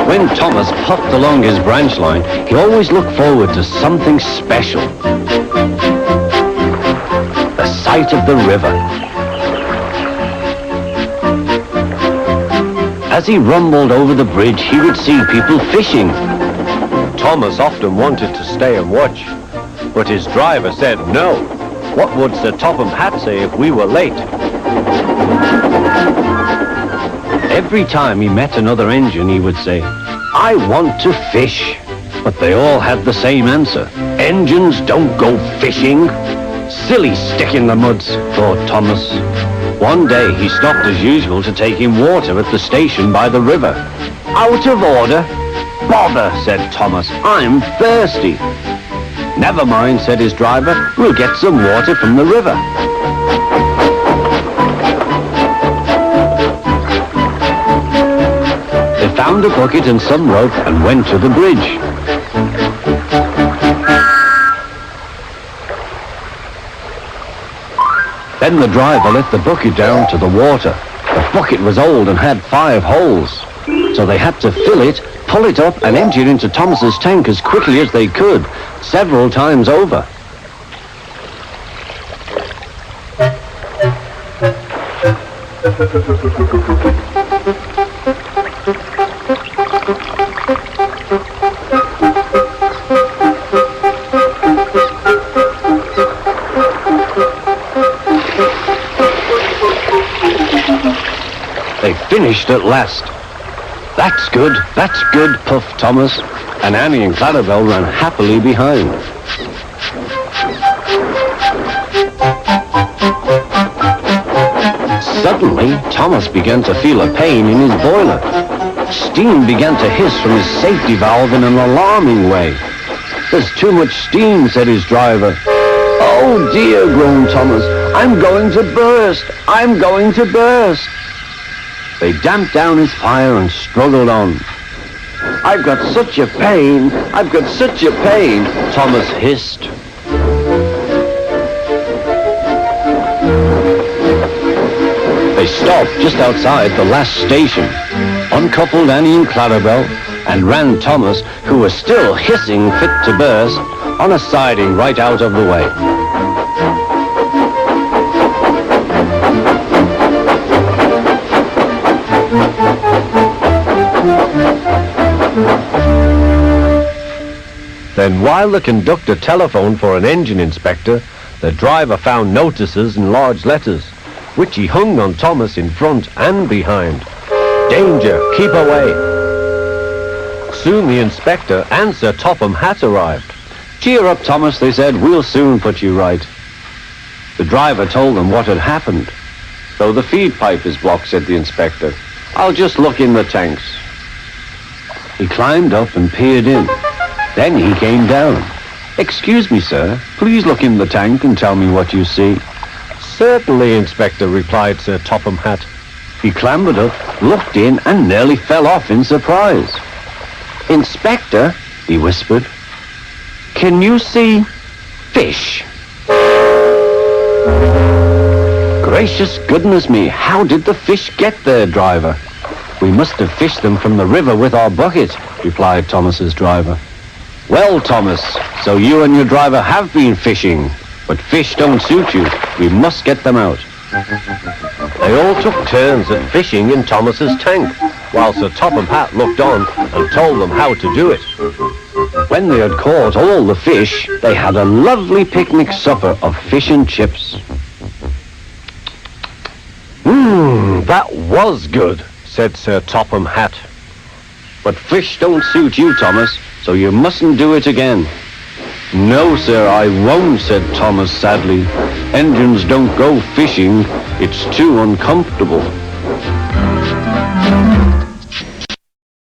When Thomas puffed along his branch line, he always looked forward to something special. The sight of the river. As he rumbled over the bridge, he would see people fishing. Thomas often wanted to stay and watch, but his driver said no. What would Sir Topham Hatt say if we were late? Every time he met another engine, he would say, "I want to fish." But they all had the same answer. "Engines don't go fishing." Silly stick in the muds, thought Thomas. One day he stopped as usual to take in water at the station by the river. "Out of order." "Bother," said Thomas, "I'm thirsty." "Never mind," said his driver, "we'll get some water from the river." They found a bucket and some rope and went to the bridge. Then the driver let the bucket down to the water. The bucket was old and had 5 holes, so they had to fill it, pull it up and empty it into Thomas's tank as quickly as they could, several times over. They finished at last. That's good, puffed Thomas, and Annie and Clarabel ran happily behind. Suddenly, Thomas began to feel a pain in his boiler. Steam began to hiss from his safety valve in an alarming way. "There's too much steam," said his driver. "Oh dear," groaned Thomas, "I'm going to burst! I'm going to burst!" They damped down his fire and struggled on. "I've got such a pain! I've got such a pain!" Thomas hissed. They stopped just outside the last station, uncoupled Annie and Clarabel, and ran Thomas, who was still hissing fit to burst, on a siding right out of the way. Then while the conductor telephoned for an engine inspector, the driver found notices in large letters, which he hung on Thomas in front and behind. "Danger, keep away." Soon the inspector and Sir Topham Hatt arrived. "Cheer up, Thomas," they said, "we'll soon put you right." The driver told them what had happened. "So the feed pipe is blocked," said the inspector. "I'll just look in the tanks." He climbed up and peered in. Then he came down. "Excuse me, sir, please look in the tank and tell me what you see." "Certainly, Inspector," replied Sir Topham Hatt. He clambered up, looked in, and nearly fell off in surprise. "Inspector," he whispered, "can you see fish?" "Gracious goodness me, how did the fish get there, driver?" "We must have fished them from the river with our bucket," replied Thomas's driver. "Well, Thomas, so you and your driver have been fishing, but fish don't suit you. We must get them out." They all took turns at fishing in Thomas's tank, while Sir Topham Hatt looked on and told them how to do it. When they had caught all the fish, they had a lovely picnic supper of fish and chips. That was good," said Sir Topham Hatt. "But fish don't suit you, Thomas, so you mustn't do it again." "No, sir, I won't," said Thomas sadly. "Engines don't go fishing. It's too uncomfortable."